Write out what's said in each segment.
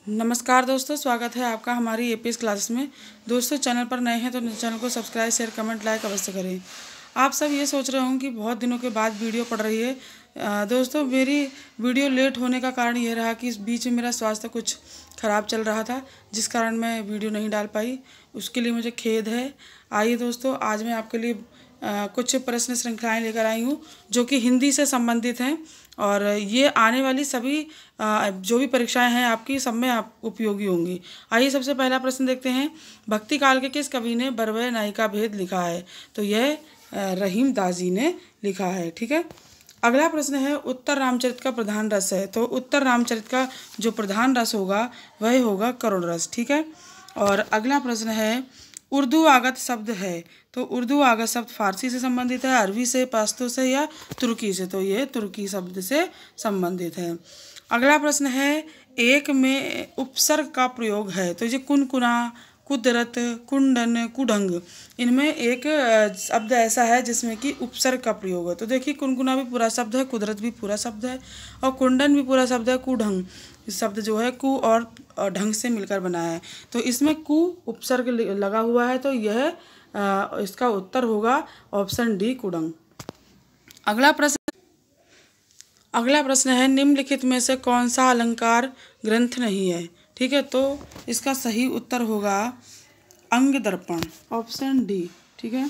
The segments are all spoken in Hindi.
नमस्कार दोस्तों, स्वागत है आपका हमारी एपीएस क्लासेस में। दोस्तों, चैनल पर नए हैं तो चैनल को सब्सक्राइब, शेयर, कमेंट, लाइक अवश्य करें। आप सब ये सोच रहे होंगे कि बहुत दिनों के बाद वीडियो पड़ रही है। दोस्तों, मेरी वीडियो लेट होने का कारण ये रहा कि इस बीच में मेरा स्वास्थ्य कुछ ख़राब चल रहा था, जिस कारण मैं वीडियो नहीं डाल पाई। उसके लिए मुझे खेद है। आइए दोस्तों, आज मैं आपके लिए कुछ प्रश्न श्रृंखलाएँ लेकर आई हूँ जो कि हिंदी से संबंधित हैं, और ये आने वाली सभी जो भी परीक्षाएं हैं आपकी, सब में आप उपयोगी होंगी। आइए सबसे पहला प्रश्न देखते हैं। भक्ति काल के किस कवि ने बरवय नायिका भेद लिखा है? तो यह रहीम दास जी ने लिखा है। ठीक है। अगला प्रश्न है, उत्तर रामचरित का प्रधान रस है? तो उत्तर रामचरित का जो प्रधान रस होगा वह होगा करुण रस। ठीक है। और अगला प्रश्न है, उर्दू आगत शब्द है? तो उर्दू आगत शब्द फारसी से संबंधित है, अरबी से, पश्तो से या तुर्की से? तो ये तुर्की शब्द से संबंधित है। अगला प्रश्न है, एक में उपसर्ग का प्रयोग है? तो ये कुनकुना, कुदरत, कुंडन, कुडंग, इनमें एक शब्द ऐसा है जिसमें कि उपसर्ग का प्रयोग है। तो देखिए, कुनकुना भी पूरा शब्द है, कुदरत भी पूरा शब्द है, और कुंडन भी पूरा शब्द है। कुढंग शब्द जो है कु और ढंग से मिलकर बना है, तो इसमें कु उपसर्ग लगा हुआ है, तो यह इसका उत्तर होगा ऑप्शन डी, कुडंग। अगला प्रश्न है, निम्नलिखित में से कौन सा अलंकार ग्रंथ नहीं है? ठीक है। तो इसका सही उत्तर होगा अंग दर्पण, ऑप्शन डी। ठीक है।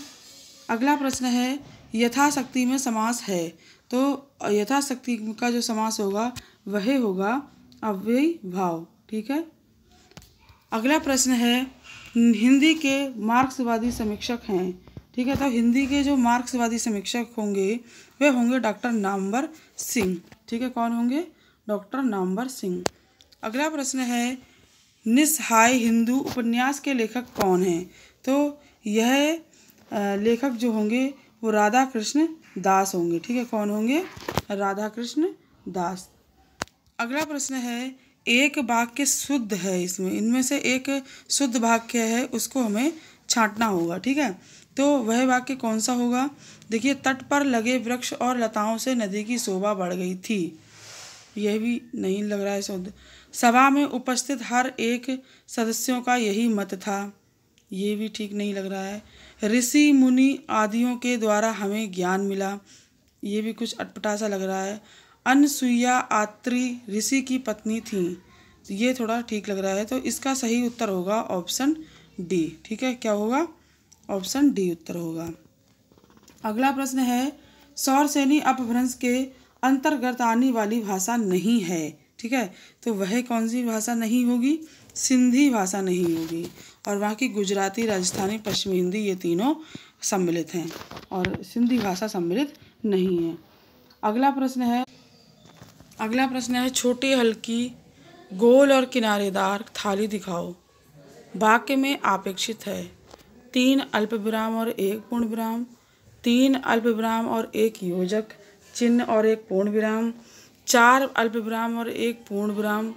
अगला प्रश्न है, यथाशक्ति में समास है? तो यथाशक्ति का जो समास होगा वह होगा अव्ययी भाव। ठीक है। अगला प्रश्न है, हिंदी के मार्क्सवादी समीक्षक हैं? ठीक है। तो हिंदी के जो मार्क्सवादी समीक्षक होंगे वे होंगे डॉक्टर नामवर सिंह। ठीक है। कौन होंगे? डॉक्टर नामवर सिंह। अगला प्रश्न है, निस्सहाय हिंदू उपन्यास के लेखक कौन हैं? तो यह लेखक जो होंगे वो राधा कृष्ण दास होंगे। ठीक है। कौन होंगे? राधा कृष्ण दास। अगला प्रश्न है, एक वाक्य शुद्ध है इसमें, इनमें से एक शुद्ध वाक्य है, उसको हमें छांटना होगा। ठीक है। तो वह वाक्य कौन सा होगा? देखिए, तट पर लगे वृक्ष और लताओं से नदी की शोभा बढ़ गई थी। यह भी नहीं लग रहा है शुद्ध। सभा में उपस्थित हर एक सदस्यों का यही मत था। ये भी ठीक नहीं लग रहा है। ऋषि मुनि आदियों के द्वारा हमें ज्ञान मिला। ये भी कुछ अटपटा सा लग रहा है। अनसुईया आत्री ऋषि की पत्नी थी। ये थोड़ा ठीक लग रहा है, तो इसका सही उत्तर होगा ऑप्शन डी। ठीक है। क्या होगा? ऑप्शन डी उत्तर होगा। अगला प्रश्न है, सौरसेनी अपभ्रंश के अंतर्गत आने वाली भाषा नहीं है? ठीक है। तो वह कौन सी भाषा नहीं होगी? सिंधी भाषा नहीं होगी, और वहाँ की गुजराती, राजस्थानी, पश्चिमी हिंदी, ये तीनों सम्मिलित हैं, और सिंधी भाषा सम्मिलित नहीं है। अगला प्रश्न है, छोटी, हल्की, गोल और किनारेदार थाली दिखाओ। वाक्य में अपेक्षित है 3 अल्पविराम और 1 पूर्ण विराम, 3 अल्पविराम और 1 योजक चिन्ह और 1 पूर्ण विराम, 4 अल्पविराम और 1 पूर्ण विराम,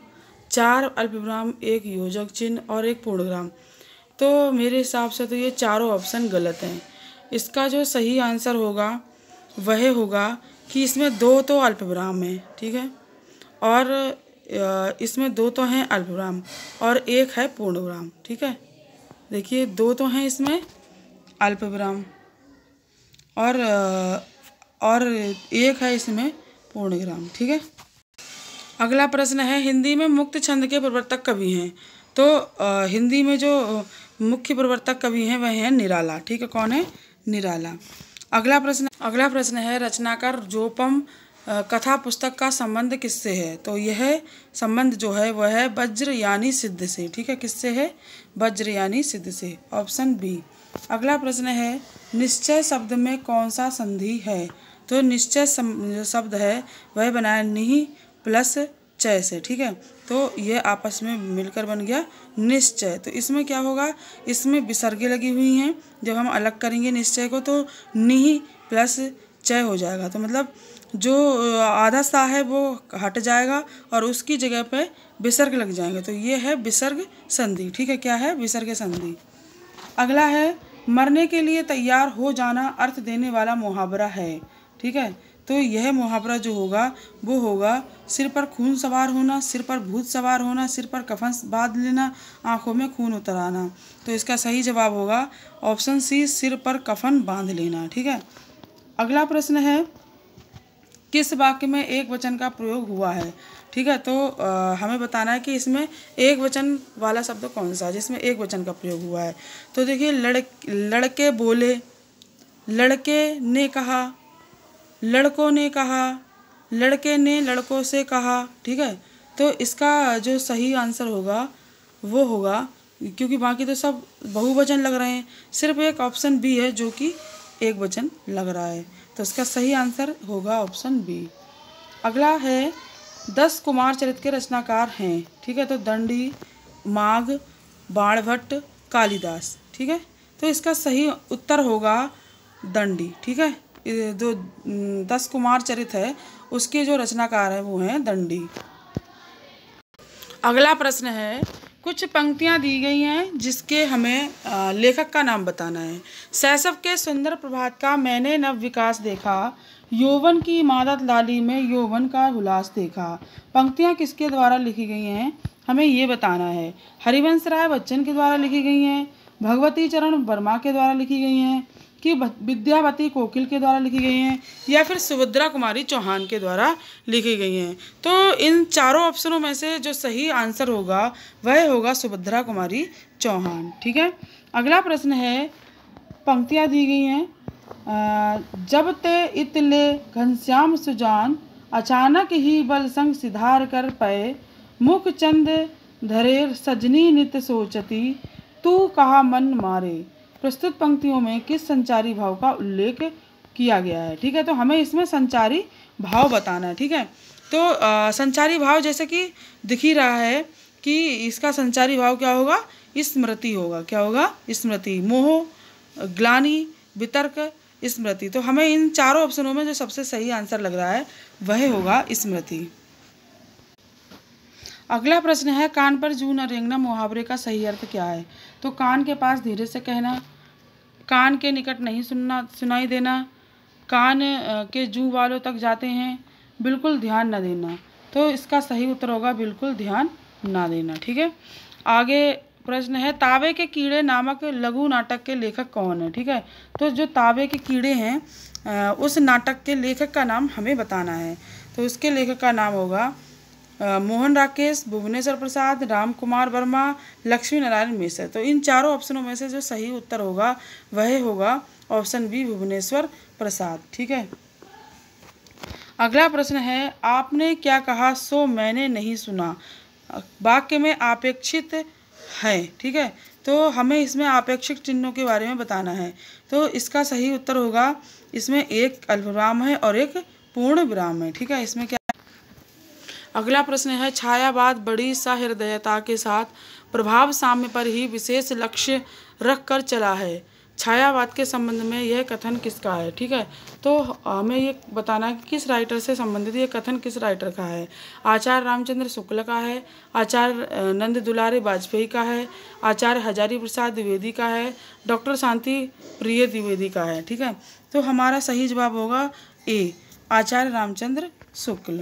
4 अल्पविराम, 1 योजक चिन्ह और 1 पूर्ण विराम। तो मेरे हिसाब से तो ये चारों ऑप्शन गलत हैं। इसका जो सही आंसर होगा वह होगा कि इसमें 2 तो अल्पविराम है। ठीक है। और इसमें 2 तो हैं अल्पविराम और 1 है पूर्ण विराम। ठीक है। देखिए, 2 तो हैं इसमें अल्पविराम, और 1 है इसमें पूर्ण विराम। ठीक है। अगला प्रश्न है, हिंदी में मुक्त छंद के प्रवर्तक कवि हैं? तो हिंदी में जो मुख्य प्रवर्तक कवि हैं वह हैं निराला। ठीक है। कौन है? निराला। अगला प्रश्न है, रचनाकार जोपम कथा पुस्तक का संबंध किससे है? तो यह संबंध जो है वह है वज्र यानी सिद्ध से। ठीक है। किससे है? वज्र यानी सिद्ध से, ऑप्शन बी। अगला प्रश्न है, निश्चय शब्द में कौन सा संधि है? तो निश्चय शब्द है वह बना है निहि प्लस चय से। ठीक है। तो ये आपस में मिलकर बन गया निश्चय। तो इसमें क्या होगा? इसमें विसर्गें लगी हुई हैं। जब हम अलग करेंगे निश्चय को तो निहि प्लस चय हो जाएगा। तो मतलब जो आधा सा है वो हट जाएगा और उसकी जगह पे विसर्ग लग जाएंगे। तो ये है विसर्ग संधि। ठीक है। क्या है? विसर्ग संधि। अगला है, मरने के लिए तैयार हो जाना अर्थ देने वाला मुहावरा है। ठीक है। तो यह मुहावरा जो होगा वो होगा सिर पर खून सवार होना, सिर पर भूत सवार होना, सिर पर कफन बांध लेना, आंखों में खून उतर आना। तो इसका सही जवाब होगा ऑप्शन सी, सिर पर कफन बांध लेना। ठीक है, अगला प्रश्न है किस वाक्य में एक वचन का प्रयोग हुआ है। ठीक है, तो हमें बताना है कि इसमें एक वचन वाला शब्द कौन सा है जिसमें एक वचन का प्रयोग हुआ है। तो देखिए, लड़के बोले, लड़के ने कहा, लड़कों ने कहा, लड़के ने लड़कों से कहा। ठीक है, तो इसका जो सही आंसर होगा वो होगा, क्योंकि बाकी तो सब बहुवचन लग रहे हैं, सिर्फ एक ऑप्शन बी है जो कि एक वचन लग रहा है। तो इसका सही आंसर होगा ऑप्शन बी। अगला है 10 कुमार चरित्र के रचनाकार हैं। ठीक है, तो दंडी, माघ, बाणभट्ट, कालिदास। ठीक है, तो इसका सही उत्तर होगा दंडी। ठीक है, जो 10 कुमार चरित्र है उसके जो रचनाकार है वो हैं दंडी। अगला प्रश्न है कुछ पंक्तियां दी गई हैं जिसके हमें लेखक का नाम बताना है। शैशव के सुंदर प्रभात का मैंने नव विकास देखा, यौवन की मादत लाली में यौवन का हुलास देखा। पंक्तियां किसके द्वारा लिखी गई हैं हमें ये बताना है। हरिवंश राय बच्चन के द्वारा लिखी गई हैं, भगवती चरण वर्मा के द्वारा लिखी गई हैं, कि विद्यावती कोकिल के द्वारा लिखी गई हैं, या फिर सुभद्रा कुमारी चौहान के द्वारा लिखी गई हैं। तो इन चारों ऑप्शनों में से जो सही आंसर होगा वह होगा सुभद्रा कुमारी चौहान। ठीक है, अगला प्रश्न है पंक्तियां दी गई हैं जब ते इतले घनश्याम सुजान, अचानक ही बल संग सिधार कर पए, मुख चंद धरे सजनी नित सोचती, तू कहा मन मारे। प्रस्तुत पंक्तियों में किस संचारी भाव का उल्लेख किया गया है। ठीक है, तो हमें इसमें संचारी भाव बताना है। ठीक है, तो संचारी भाव जैसे कि दिख ही रहा है कि इसका संचारी भाव क्या होगा, स्मृति होगा। क्या होगा, स्मृति, मोह, ग्लानि, वितर्क, स्मृति। तो हमें इन चारों ऑप्शनों में जो सबसे सही आंसर लग रहा है वह होगा स्मृति। अगला प्रश्न है कान पर जूं न रेंगना मुहावरे का सही अर्थ क्या है। तो कान के पास धीरे से कहना, कान के निकट नहीं सुनाई देना, कान के जूं वालों तक जाते हैं, बिल्कुल ध्यान न देना। तो इसका सही उत्तर होगा बिल्कुल ध्यान ना देना। ठीक है, आगे प्रश्न है तावे के कीड़े नामक लघु नाटक के लेखक कौन है। ठीक है, तो जो तावे के कीड़े हैं उस नाटक के लेखक का नाम हमें बताना है। तो उसके लेखक का नाम होगा मोहन राकेश, भुवनेश्वर प्रसाद, राम कुमार वर्मा, लक्ष्मी नारायण मिश्र। तो इन चारों ऑप्शनों में से जो सही उत्तर होगा वह होगा ऑप्शन बी, भुवनेश्वर प्रसाद। ठीक है, अगला प्रश्न है आपने क्या कहा सो मैंने नहीं सुना, वाक्य में आपेक्षित है। ठीक है, तो हमें इसमें आपेक्षिक चिन्हों के बारे में बताना है। तो इसका सही उत्तर होगा, इसमें एक अल्पविराम है और एक पूर्ण विराम है। ठीक है, इसमें क्या। अगला प्रश्न है छायावाद बड़ी सहृदयता के साथ प्रभाव साम्य पर ही विशेष लक्ष्य रख कर चला है। छायावाद के संबंध में यह कथन किसका है। ठीक है, तो हमें ये बताना है कि किस राइटर से संबंधित ये कथन किस राइटर का है। आचार्य रामचंद्र शुक्ल का है, आचार्य नंद दुलारे वाजपेयी का है, आचार्य हजारी प्रसाद द्विवेदी का है, डॉक्टर शांति प्रिय द्विवेदी का है। ठीक है, तो हमारा सही जवाब होगा ए, आचार्य रामचंद्र शुक्ल।